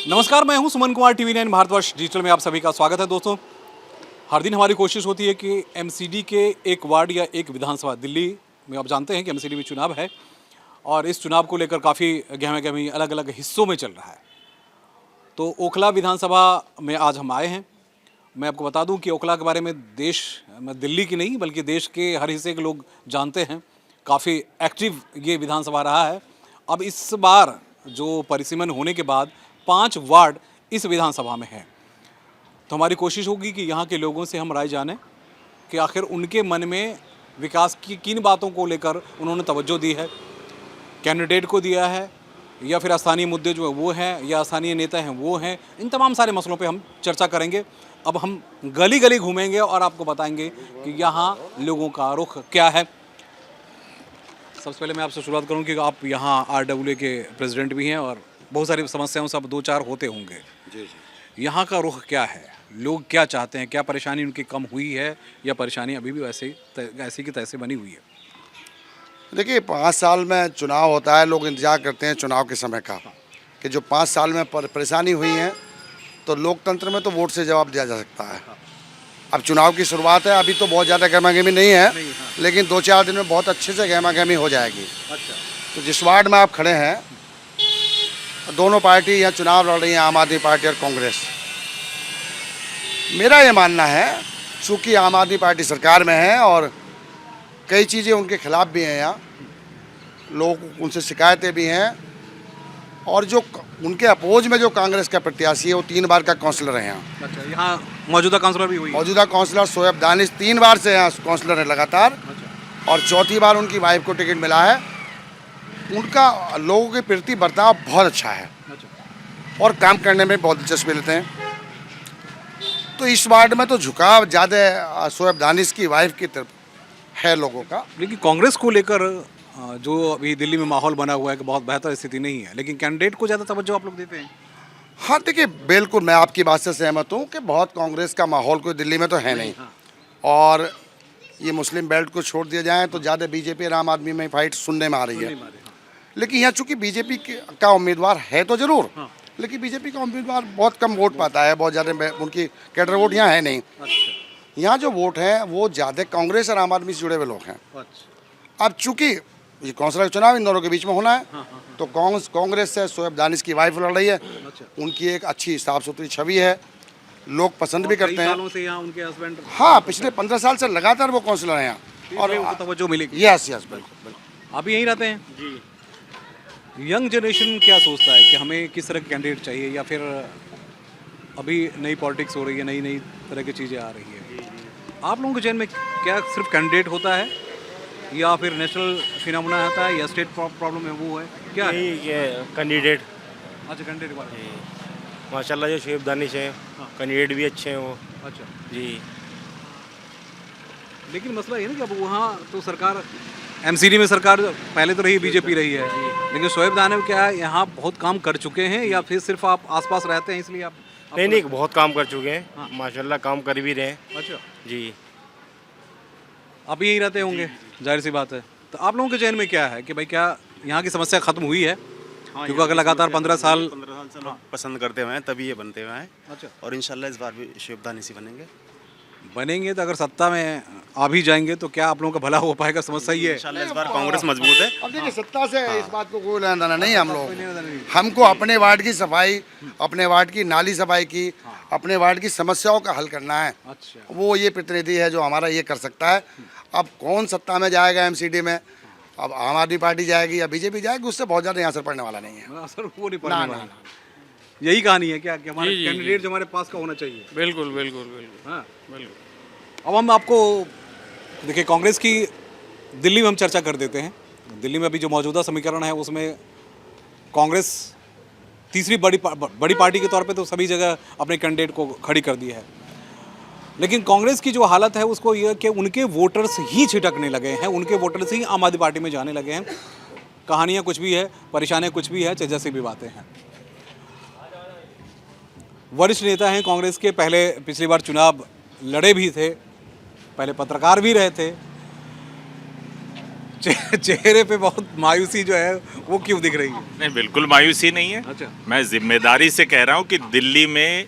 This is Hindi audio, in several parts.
नमस्कार, मैं हूं सुमन कुमार, TV9 भारतवर्ष डिजिटल में आप सभी का स्वागत है। दोस्तों, हर दिन हमारी कोशिश होती है कि MCD के एक वार्ड या एक विधानसभा, दिल्ली में आप जानते हैं कि MCD में चुनाव है और इस चुनाव को लेकर काफ़ी गहमा-गहमी अलग अलग हिस्सों में चल रहा है। तो ओखला विधानसभा में आज हम आए हैं। मैं आपको बता दूं कि ओखला के बारे में दिल्ली की नहीं बल्कि देश के हर हिस्से के लोग जानते हैं। काफ़ी एक्टिव ये विधानसभा रहा है। अब इस बार जो परिसीमन होने के बाद 5 वार्ड इस विधानसभा में हैं। तो हमारी कोशिश होगी कि यहाँ के लोगों से हम राय जानें कि आखिर उनके मन में विकास की किन बातों को लेकर उन्होंने तवज्जो दी है, कैंडिडेट को दिया है या फिर स्थानीय मुद्दे जो है वो हैं या स्थानीय नेता हैं वो हैं। इन तमाम सारे मसलों पे हम चर्चा करेंगे। अब हम गली गली घूमेंगे और आपको बताएंगे कि यहाँ लोगों का रुख क्या है। सबसे पहले मैं आपसे शुरुआत करूँ कि आप यहाँ RWA के प्रेसिडेंट भी हैं और बहुत सारी समस्याओं से अब 2-4 होते होंगे। जी। यहाँ का रुख क्या है, लोग क्या चाहते हैं, क्या परेशानी उनकी कम हुई है या परेशानी अभी भी ऐसी की तैसे बनी हुई है? देखिए 5 साल में चुनाव होता है, लोग इंतजार करते हैं चुनाव के समय का कि जो 5 साल में परेशानी हुई है तो लोकतंत्र में तो वोट से जवाब दिया जा सकता है। अब चुनाव की शुरुआत है, अभी तो बहुत ज़्यादा गहमा-गहमी नहीं है, लेकिन 2-4 दिन में बहुत अच्छे से गहमा-गहमी हो जाएगी। अच्छा। तो जिस वार्ड में आप खड़े हैं, दोनों पार्टी यहाँ चुनाव लड़ रही हैं, आम आदमी पार्टी और कांग्रेस। मेरा ये मानना है, चूँकि आम आदमी पार्टी सरकार में है और कई चीज़ें उनके खिलाफ भी हैं, यहाँ लोग उनसे शिकायतें भी हैं और जो उनके अपोज में जो कांग्रेस का प्रत्याशी है वो 3 बार का काउंसलर है यहाँ। अच्छा, यहाँ मौजूदा काउंसलर भी हुई है? मौजूदा काउंसलर शोएब दानिश 3 बार से यहाँ काउंसलर है लगातार। अच्छा। और चौथी बार उनकी वाइफ को टिकट मिला है। उनका लोगों के प्रति बर्ताव बहुत अच्छा है। अच्छा। और काम करने में बहुत दिलचस्पी लेते हैं। तो इस वार्ड में तो झुकाव ज़्यादा शोएब दानिश की वाइफ की तरफ है लोगों का। लेकिन कांग्रेस को लेकर जो अभी दिल्ली में माहौल बना हुआ है कि बहुत बेहतर स्थिति नहीं है, लेकिन कैंडिडेट को ज़्यादा तवज्जो आप लोग देते हैं? हाँ देखिए, बिल्कुल मैं आपकी बात से सहमत हूँ कि बहुत कांग्रेस का माहौल कोई दिल्ली में तो है नहीं। और ये मुस्लिम बेल्ट को छोड़ दिया जाए तो ज़्यादा बीजेपी और आम आदमी में फाइट सुनने में आ रही है। लेकिन यहाँ चूँकि बीजेपी का उम्मीदवार है तो ज़रूर, लेकिन बीजेपी का उम्मीदवार बहुत कम वोट पाता है, बहुत ज़्यादा उनकी कैडर वोट यहाँ है नहीं। यहाँ जो वोट हैं वो ज़्यादा कांग्रेस और आम आदमी से जुड़े हुए लोग हैं। अब चूँकि ये काउंसलर चुनाव इन दोनों के बीच में होना है, तो कांग्रेस से शोएब दानिश की वाइफ लड़ रही है। उनकी एक अच्छी साफ सुथरी छवि है, लोग पसंद भी करते हैं। सालों से यहाँ उनके हस्बैंड, हाँ, पिछले 15 साल से लगातार वो काउंसलर हैं यहाँ और उनको तवज्जो मिलेगी। यस बिल्कुल। आप भी यहीं रहते हैं? जी। यंग जनरेशन क्या सोचता है कि हमें किस तरह के कैंडिडेट चाहिए, या फिर अभी नई पॉलिटिक्स हो रही है, नई नई तरह की चीज़ें आ रही है? आप लोगों के जहन में क्या सिर्फ कैंडिडेट होता है या फिर नेशनल फिनोमेना आता है या स्टेट प्रॉब्लम है वो है, क्या है? ये कैंडिडेट। अच्छा, कैंडिडेट वाला। माशाल्लाह जो शोएब दानिश हैं, कैंडिडेट भी अच्छे हैं वो। अच्छा जी। लेकिन मसला ये ना कि अब वहाँ तो सरकार MCD में सरकार पहले तो रही बीजेपी रही है, लेकिन शोएब दानिश क्या है यहाँ बहुत काम कर चुके हैं या फिर सिर्फ आप आसपास रहते हैं इसलिए आप नहीं, बहुत काम कर चुके हैं। माशाल्लाह काम कर भी रहे हैं। अच्छा, जी। आप यहीं रहते होंगे, जाहिर सी बात है। तो आप लोगों के जहन में क्या है कि भाई क्या यहाँ की समस्या खत्म हुई है? क्योंकि अगर लगातार 15 साल से लोग पसंद करते हुए हैं तभी ये बनते हुए हैं। अच्छा, और इंशाल्लाह इस बार भी शोएब दानिश ही बनेंगे। तो अगर सत्ता में आ भी जाएंगे तो क्या आप लोगों का भला हो पाएगा? समस्या ये है। इंशाल्लाह इस बार कांग्रेस मजबूत है। अब देखिए सत्ता से इस बात को कोई लेना देना नहीं है। हम लोग हमको अपने वार्ड की सफाई, अपने वार्ड की नाली सफाई की, अपने वार्ड की समस्याओं का हल करना है। अच्छा, वो ये प्रतिनिधि है जो हमारा ये कर सकता है। अब कौन सत्ता में जाएगा MCD में, अब आम आदमी पार्टी जाएगी या बीजेपी जाएगी, उससे बहुत ज़्यादा यहाँ असर पड़ने वाला नहीं है। असर वो नहीं पड़ने वाला। यही कहानी है क्या कि हमारे कैंडिडेट जो हमारे पास का होना चाहिए? बिल्कुल बिल्कुल बिल्कुल। हाँ बिल्कुल। अब हम आपको देखिए, कांग्रेस की दिल्ली में हम चर्चा कर देते हैं। दिल्ली में अभी जो मौजूदा समीकरण है उसमें कांग्रेस तीसरी बड़ी पार्टी के तौर पे तो सभी जगह अपने कैंडिडेट को खड़ी कर दी है। लेकिन कांग्रेस की जो हालत है उसको यह कि उनके वोटर्स ही छिटकने लगे हैं, उनके वोटर्स ही आम आदमी पार्टी में जाने लगे हैं। कहानियाँ कुछ भी है, परेशानियाँ कुछ भी है, जैसी भी बातें हैं। वरिष्ठ नेता हैं कांग्रेस के, पहले पिछली बार चुनाव लड़े भी थे, पहले पत्रकार भी रहे थे, चेहरे पे बहुत मायूसी जो है वो क्यों दिख रही है? नहीं, बिल्कुल मायूसी नहीं है। अच्छा। मैं जिम्मेदारी से कह रहा हूं कि दिल्ली में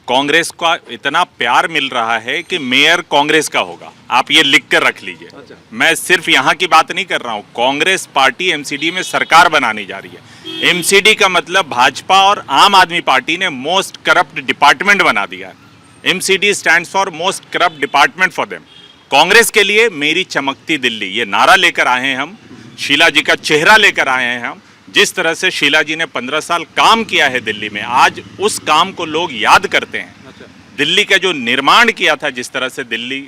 कांग्रेस का इतना प्यार मिल रहा है कि मेयर कांग्रेस का होगा। आप ये लिख कर रख लीजिए। अच्छा। मैं सिर्फ यहाँ की बात नहीं कर रहा हूँ, कांग्रेस पार्टी एमसीडी में सरकार बनाने जा रही है। एमसीडी का मतलब भाजपा और आम आदमी पार्टी ने मोस्ट करप्ट डिपार्टमेंट बना दिया है। MCD stands for most corrupt department for them. Congress के लिए मेरी चमकती दिल्ली, ये नारा लेकर आए हैं हम, शीला जी का चेहरा लेकर आए हैं हम। जिस तरह से शीला जी ने 15 साल काम किया है दिल्ली में, आज उस काम को लोग याद करते हैं। अच्छा। दिल्ली का जो निर्माण किया था, जिस तरह से दिल्ली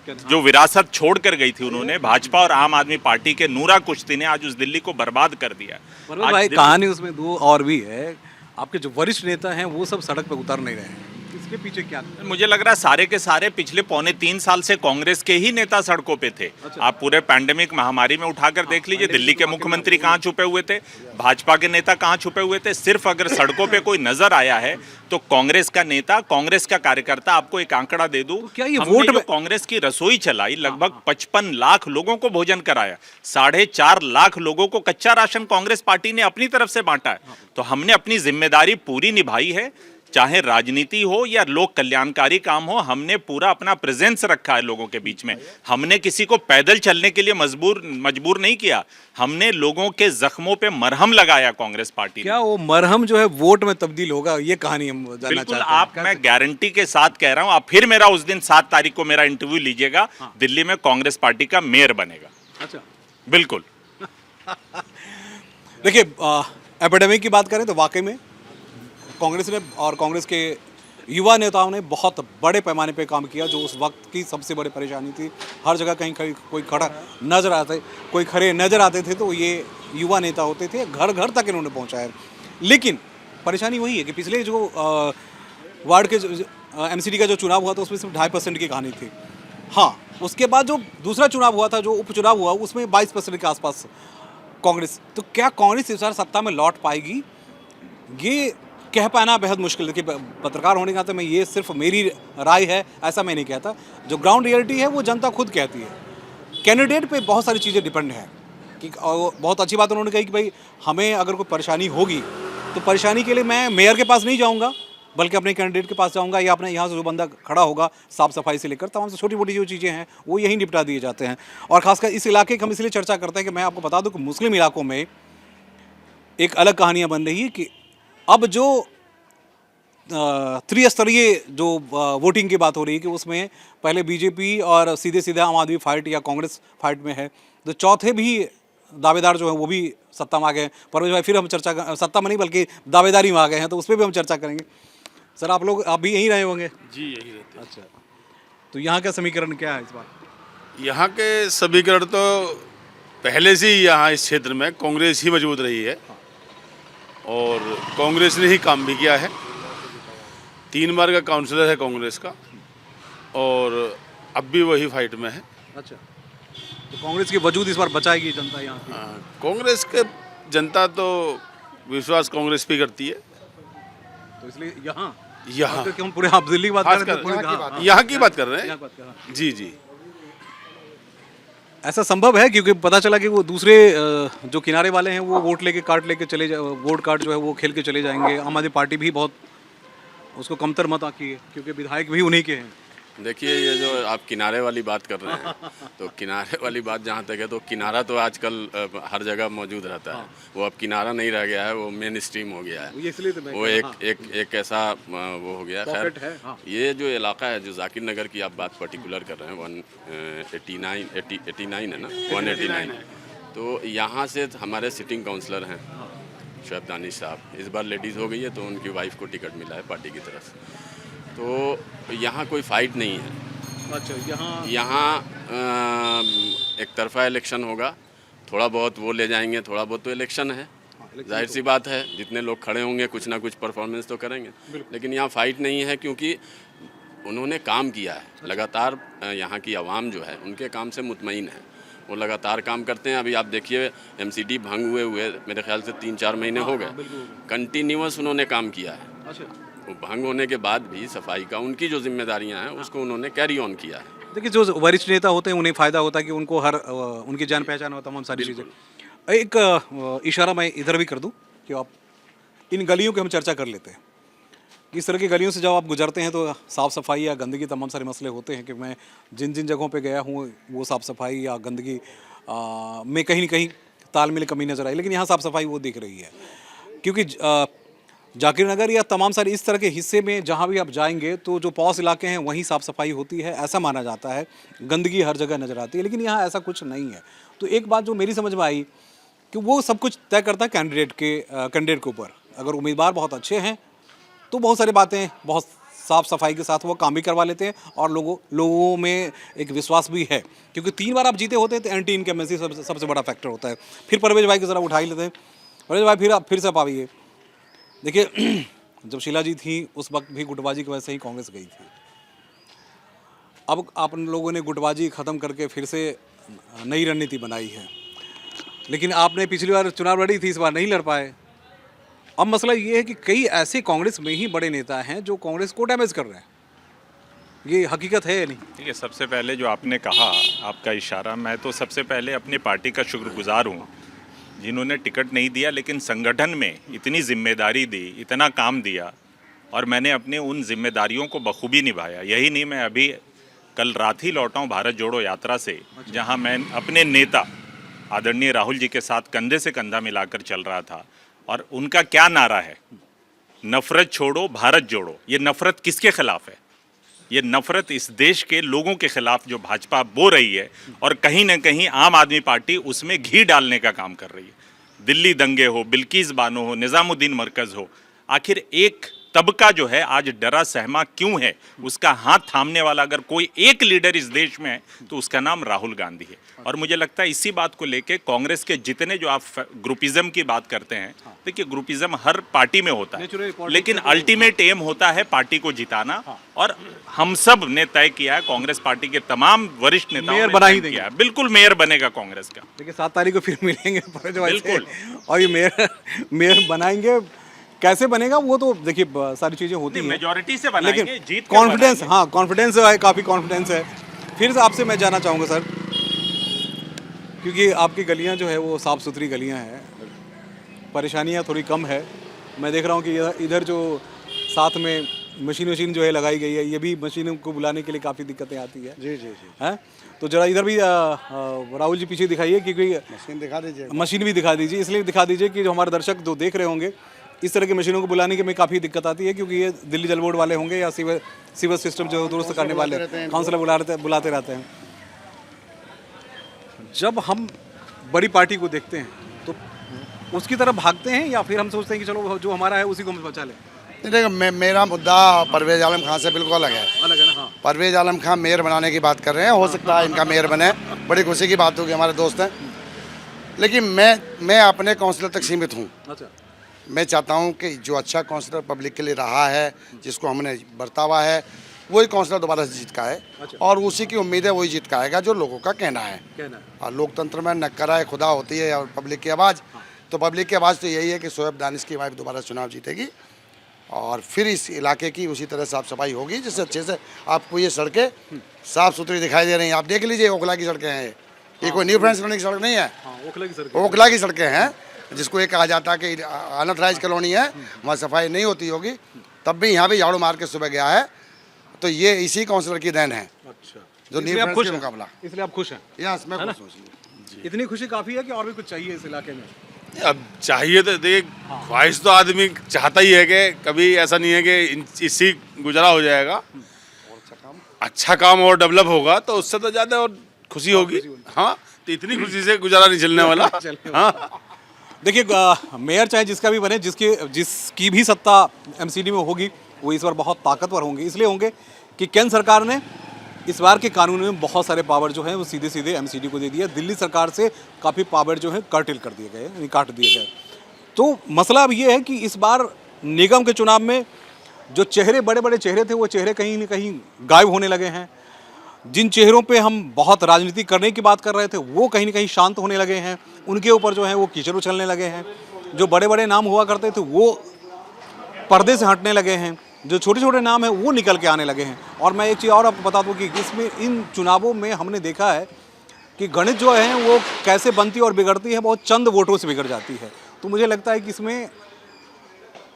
जो विरासत छोड़ कर गई थी उन्होंने, भाजपा और आम आदमी पार्टी के नूरा कुश्ती ने आज उस दिल्ली को बर्बाद कर दिया। परवेज भाई, कहानी उसमें दो और भी है। आपके जो वरिष्ठ नेता हैं वो सब सड़क पे उतर नहीं रहे हैं, इसके पीछे क्या? मुझे लग रहा है सारे के सारे पिछले 2.25 साल से कांग्रेस के ही नेता सड़कों पे थे। आप पूरे पैंडेमिक महामारी में उठाकर देख लीजिए, दिल्ली के मुख्यमंत्री कहाँ छुपे हुए थे, भाजपा के नेता कहाँ छुपे हुए थे। सिर्फ अगर सड़कों पे कोई नजर आया है तो कांग्रेस का नेता, कांग्रेस का कार्यकर्ता। आपको एक आंकड़ा दे दूं, क्या ये हमने वोट जो में- कांग्रेस की रसोई चलाई, लगभग 55 लाख लोगों को भोजन कराया, 4.5 लाख लोगों को कच्चा राशन कांग्रेस पार्टी ने अपनी तरफ से बांटा है। तो हमने अपनी जिम्मेदारी पूरी निभाई है, चाहे राजनीति हो या लोक कल्याणकारी काम हो। हमने पूरा अपना प्रेजेंस रखा है लोगों के बीच में। हमने किसी को पैदल चलने के लिए मजबूर नहीं किया, हमने लोगों के जख्मों पे मरहम लगाया कांग्रेस पार्टी ने। क्या वो मरहम जो है वोट में तब्दील होगा? ये कहानी हम जानना बिल्कुल, चाहते हैं। आप, मैं गारंटी के साथ कह रहा हूं, आप फिर मेरा उस दिन 7 तारीख को मेरा इंटरव्यू लीजिएगा, दिल्ली में कांग्रेस पार्टी का मेयर बनेगा। अच्छा। बिल्कुल। देखिए, एपिडेमिक की बात करें तो वाकई में कांग्रेस ने और कांग्रेस के युवा नेताओं ने बहुत बड़े पैमाने पे काम किया, जो उस वक्त की सबसे बड़ी परेशानी थी। हर जगह कहीं कहीं कोई खड़ा नजर आते, कोई खड़े नजर आते थे तो ये युवा नेता होते थे, घर घर तक इन्होंने पहुंचाया। लेकिन परेशानी वही है कि पिछले जो वार्ड के एमसीडी का जो चुनाव हुआ था उसमें सिर्फ 2.5% की कहानी थी। हाँ, उसके बाद जो दूसरा चुनाव हुआ था, जो उपचुनाव हुआ, उसमें 22% के आसपास कांग्रेस। तो क्या कांग्रेस इस बार सत्ता में लौट पाएगी? ये कह पाना बेहद मुश्किल है। कि पत्रकार होने के नाते मैं, ये सिर्फ मेरी राय है ऐसा मैं नहीं कहता। जो ग्राउंड रियलिटी है वो जनता खुद कहती है। कैंडिडेट पे बहुत सारी चीज़ें डिपेंड है कि, और बहुत अच्छी बात उन्होंने कही कि भाई हमें अगर कोई परेशानी होगी तो परेशानी के लिए मैं मेयर के पास नहीं जाऊँगा, बल्कि अपने कैंडिडेट के पास जाऊँगा, या अपने यहाँ से जो बंदा खड़ा होगा, साफ़ सफाई से लेकर तमाम से छोटी मोटी जो चीज़ें हैं वो यहीं निपटा दिए जाते हैं। और ख़ासकर इस इलाके की हम इसलिए चर्चा करते हैं कि मैं आपको बता दूँ कि मुस्लिम इलाकों में एक अलग कहानियाँ बन रही है कि अब जो त्रिस्तरीय जो वोटिंग की बात हो रही है कि उसमें पहले बीजेपी और सीधे सीधे आम आदमी फाइट या कांग्रेस फाइट में है, तो चौथे भी दावेदार जो हैं वो भी सत्ता में आ गए हैं। परवेज भाई, फिर हम सत्ता में नहीं बल्कि दावेदारी में आ गए हैं, तो उस पर भी हम चर्चा करेंगे। सर, आप भी यहीं रहे होंगे? जी यही रहते हैं। अच्छा, तो यहाँ का समीकरण क्या है इस बार? यहाँ के समीकरण तो पहले से ही यहाँ इस क्षेत्र में कांग्रेस ही मजबूत रही है और कांग्रेस ने ही काम भी किया है। 3 बार का काउंसलर है कांग्रेस का और अब भी वही फाइट में है। अच्छा, तो कांग्रेस की वजूद इस बार बचाएगी जनता यहाँ की? कांग्रेस के जनता तो विश्वास कांग्रेस पे करती है। तो इसलिए यहाँ यहाँ हम पूरे आप दिल्ली की बात कर रहे खासकर थे, पूरी यहाँ की बात कर रहे यहाँ की बात कर रहे हैं। हैं। जी जी, ऐसा संभव है? क्योंकि पता चला कि वो दूसरे जो किनारे वाले हैं वो वोट लेके चले वोट कार्ड जो है वो खेल के चले जाएंगे। आम आदमी पार्टी भी बहुत उसको कमतर मत आकी है, क्योंकि विधायक भी उन्हीं के हैं। देखिए, ये जो आप किनारे वाली बात कर रहे हैं, तो किनारे वाली बात जहाँ तक है, तो किनारा तो आजकल हर जगह मौजूद रहता है। वो अब किनारा नहीं रह गया है, वो मेन स्ट्रीम हो गया है। ये इसलिए तो मैं वो एक ऐसा वो हो गया। पॉकेट खैर, है, हाँ। ये जो इलाका है, जो जाकिर नगर की आप बात पर्टिकुलर कर रहे हैं, 189 है ना, 189। तो यहाँ से हमारे सिटिंग काउंसलर हैं शोएब दानिश साहब। इस बार लेडीज़ हो गई है तो उनकी वाइफ को टिकट मिला है पार्टी की तरफ से। तो यहाँ कोई फाइट नहीं है। अच्छा, यहाँ एक तरफा इलेक्शन होगा। थोड़ा बहुत वो ले जाएंगे, थोड़ा बहुत तो इलेक्शन है, जाहिर सी बात है। जितने लोग खड़े होंगे कुछ ना कुछ परफॉर्मेंस तो करेंगे, लेकिन यहाँ फाइट नहीं है क्योंकि उन्होंने काम किया है लगातार। यहाँ की आवाम जो है उनके काम से मुतमईन है, वो लगातार काम करते हैं। अभी आप देखिए, एमसीडी भंग हुए मेरे ख्याल से 3-4 महीने हो गए, कंटिन्यूअस उन्होंने काम किया है। वो भंग होने के बाद भी सफाई का उनकी जो जिम्मेदारियां हैं उसको उन्होंने कैरी ऑन किया है। देखिए, जो वरिष्ठ नेता होते हैं उन्हें फ़ायदा होता है कि उनको हर उनकी जान पहचान हो, तमाम सारी चीज़ें। एक इशारा मैं इधर भी कर दूं कि आप इन गलियों की हम चर्चा कर लेते हैं। इस तरह की गलियों से जब आप गुजरते हैं तो साफ़ सफाई या गंदगी तमाम सारे मसले होते हैं कि मैं जिन जिन जगहों पे गया हूँ वो साफ़ सफाई या गंदगी में कहीं न कहीं तालमेल कमी नज़र आई, लेकिन यहाँ साफ़ सफाई वो दिख रही है। क्योंकि जाकिर नगर या तमाम सारे इस तरह के हिस्से में जहाँ भी आप जाएंगे तो जो पॉश इलाके हैं वहीं साफ़ सफाई होती है, ऐसा माना जाता है। गंदगी हर जगह नज़र आती है, लेकिन यहाँ ऐसा कुछ नहीं है। तो एक बात जो मेरी समझ में आई कि वो सब कुछ तय करता है कैंडिडेट के ऊपर। अगर उम्मीदवार बहुत अच्छे हैं तो बहुत सारी बातें बहुत साफ़ सफाई के साथ वो काम भी करवा लेते हैं और लोगों में एक विश्वास भी है, क्योंकि 3 बार आप जीते होते हैं तो एंटी इनकम्बेंसी सबसे बड़ा फैक्टर होता है। फिर परवेज भाई की ज़रा उठा ही लेते हैं। परवेज भाई फिर से आप आइए। देखिए, जब शीला जी थी उस वक्त भी गुटबाजी की वजह से ही कांग्रेस गई थी। अब आप लोगों ने गुटबाजी ख़त्म करके फिर से नई रणनीति बनाई है, लेकिन आपने पिछली बार चुनाव लड़ी थी, इस बार नहीं लड़ पाए। अब मसला ये है कि कई ऐसे कांग्रेस में ही बड़े नेता हैं जो कांग्रेस को डैमेज कर रहे हैं। ये हकीकत है या नहीं? ठीक है, सबसे पहले जो आपने कहा, आपका इशारा, मैं तो सबसे पहले अपनी पार्टी का शुक्रगुजार हूँ जिन्होंने टिकट नहीं दिया लेकिन संगठन में इतनी जिम्मेदारी दी, इतना काम दिया और मैंने अपनी उन जिम्मेदारियों को बखूबी निभाया। यही नहीं, मैं अभी कल रात ही लौटा हूँ भारत जोड़ो यात्रा से, जहाँ मैं अपने नेता आदरणीय राहुल जी के साथ कंधे से कंधा मिलाकर चल रहा था। और उनका क्या नारा है, नफरत छोड़ो भारत जोड़ो। ये नफरत किसके खिलाफ है? ये नफरत इस देश के लोगों के खिलाफ जो भाजपा बो रही है, और कहीं ना कहीं आम आदमी पार्टी उसमें घी डालने का काम कर रही है। दिल्ली दंगे हो, बिल्किस बानो हो, निज़ामुद्दीन मरकज़ हो, आखिर एक तबका जो है आज डरा सहमा क्यों है? उसका हाथ थामने वाला अगर कोई एक लीडर इस देश में है तो उसका नाम राहुल गांधी है। और मुझे लगता है इसी बात को लेके कांग्रेस के जितने जो आप ग्रुपिज्म की बात करते हैं, देखिए ग्रुपिज्म हर पार्टी में होता है, लेकिन अल्टीमेट एम होता है पार्टी को जिताना। और हम सब ने तय किया है, कांग्रेस पार्टी के तमाम वरिष्ठ नेताओं मेयर ने बना ही तय किया है, बिल्कुल मेयर बनेगा कांग्रेस का। देखिए, 7 तारीख को फिर मिलेंगे बिल्कुल। और ये मेयर बनाएंगे, कैसे बनेगा वो तो देखिए सारी चीज़ें होती हैं, मेजॉरिटी से बनाएंगे, लेकिन जीत के कॉन्फिडेंस, बनाएंगे। हाँ कॉन्फिडेंस है, काफ़ी कॉन्फिडेंस है। फिर से आपसे मैं जानना चाहूँगा सर, क्योंकि आपकी गलियाँ जो है वो साफ़ सुथरी गलियाँ हैं, परेशानियाँ थोड़ी कम है। मैं देख रहा हूँ कि इधर जो साथ में मशीन जो है लगाई गई है, ये भी मशीनों को बुलाने के लिए काफ़ी दिक्कतें आती है। जी जी जी। हैं, तो जरा इधर भी राहुल जी पीछे दिखाइए, क्योंकि मशीन दिखा दीजिए। मशीन भी दिखा दीजिए। इसलिए दिखा दीजिए कि जो हमारे दर्शक जो देख रहे होंगे, इस तरह की मशीनों को बुलाने के में काफ़ी दिक्कत आती है, क्योंकि ये दिल्ली जल बोर्ड वाले होंगे या सीवर सिस्टम जो दुरुस्त करने वाले काउंसिलर बुलाते रहते हैं। जब हम बड़ी पार्टी को देखते हैं तो उसकी तरफ भागते हैं या फिर हम सोचते हैं कि चलो जो हमारा है उसी को हम बचा लें? देखो, मेरा मुद्दा परवेज आलम खान से बिल्कुल अलग है। अलग है ना? हाँ। परवेज आलम खान मेयर बनाने की बात कर रहे हैं, हो सकता है इनका मेयर बने, बड़ी खुशी की बात होगी, हमारे दोस्त हैं। लेकिन मैं अपने काउंसिलर तक सीमित हूँ। अच्छा। मैं चाहता हूँ कि जो अच्छा काउंसलर पब्लिक के लिए रहा है, जिसको हमने बरतावा है, वही काउंसलर दोबारा से जीत का है। अच्छा। और उसी की उम्मीद है वही जीत का आएगा जो लोगों का कहना है। और लोकतंत्र में नक्कराए खुदा होती है और पब्लिक की आवाज़। तो पब्लिक की आवाज़ तो यही है कि शोएब दानिश की वाइफ दोबारा चुनाव जीतेगी और फिर इस इलाके की उसी तरह साफ़ सफाई होगी जिससे अच्छे से आपको ये सड़कें साफ़ सुथरी दिखाई दे रही हैं। आप देख लीजिए, ओखला की सड़कें हैं ये कोई न्यू फ्रेंड्स कॉलोनी की सड़क नहीं है, ओखला की सड़कें हैं, जिसको ये कहा जाता है कि अनऑथराइज कॉलोनी है, वहाँ सफाई नहीं होती होगी, तब भी यहाँ भी झाड़ू मार के सुबह गया है। तो ये इसी काउंसलर की देन है। अच्छा, जो न्यू फ्रेंड्स के मुकाबला। इसलिए आप खुश हैं? यस, मैं खुश हूँ। इतनी खुशी काफ़ी है कि और भी कुछ चाहिए इस इलाके में? अब चाहिए तो देखिए, ख्वाहिश तो आदमी चाहता ही है कि कभी ऐसा नहीं है कि इससे गुजारा हो जाएगा। अच्छा काम और डेवलप होगा तो उससे तो ज़्यादा और खुशी होगी। हाँ, तो इतनी खुशी से गुजारा नहीं चलने वाला। हाँ, देखिए, मेयर चाहे जिसका भी बने, जिसकी भी सत्ता एमसीडी में होगी, वो इस बार बहुत ताकतवर होंगे। इसलिए होंगे कि केंद्र सरकार ने इस बार के कानून में बहुत सारे पावर जो हैं वो सीधे सीधे एमसीडी को दे दिया। दिल्ली सरकार से काफ़ी पावर जो है कर्टेल कर दिए गए, यानी काट दिए गए। तो मसला अब ये है कि इस बार निगम के चुनाव में जो चेहरे, बड़े बड़े चेहरे थे, वो चेहरे कहीं न कहीं गायब होने लगे हैं। जिन चेहरों पे हम बहुत राजनीति करने की बात कर रहे थे, वो कहीं न कहीं शांत होने लगे हैं। उनके ऊपर जो है वो कीचड़ उछलने लगे हैं। जो बड़े बड़े नाम हुआ करते थे वो पर्दे से हटने लगे हैं। जो छोटे छोटे नाम हैं वो निकल के आने लगे हैं। और मैं एक चीज़ और आपको बता दूं कि इसमें इन चुनावों में हमने देखा है कि गणित जो है वो कैसे बनती और बिगड़ती है, बहुत चंद वोटों से बिगड़ जाती है। तो मुझे लगता है कि इसमें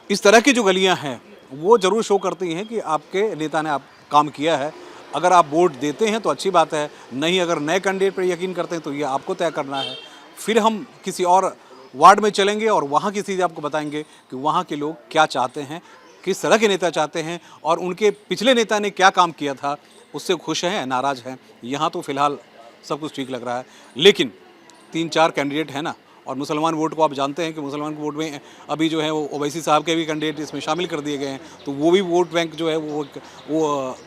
इस तरह की जो गलियां हैं वो ज़रूर शो करती हैं कि आपके नेता ने आप काम किया है। अगर आप वोट देते हैं तो अच्छी बात है, नहीं अगर नए कैंडिडेट पर यकीन करते हैं तो ये आपको तय करना है। फिर हम किसी और वार्ड में चलेंगे और वहाँ की चीज़ें आपको बताएंगे कि वहाँ के लोग क्या चाहते हैं, किस तरह के नेता चाहते हैं और उनके पिछले नेता ने क्या काम किया था, उससे खुश हैं नाराज़ हैं। यहाँ तो फिलहाल सब कुछ ठीक लग रहा है, लेकिन 3-4 कैंडिडेट हैं ना, और मुसलमान वोट को आप जानते हैं कि मुसलमान वोट में अभी जो है वो ओवैसी साहब के भी कैंडिडेट इसमें शामिल कर दिए गए हैं, तो वो भी वोट बैंक जो है वो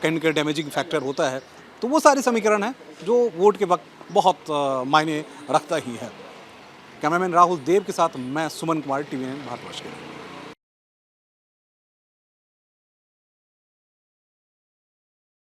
कहीं का डैमेजिंग फैक्टर होता है। तो वो सारे समीकरण हैं जो वोट के वक्त बहुत मायने रखता ही है। कैमरामैन राहुल देव के साथ मैं सुमन कुमार, TV9 भारतवर्ष के लिए।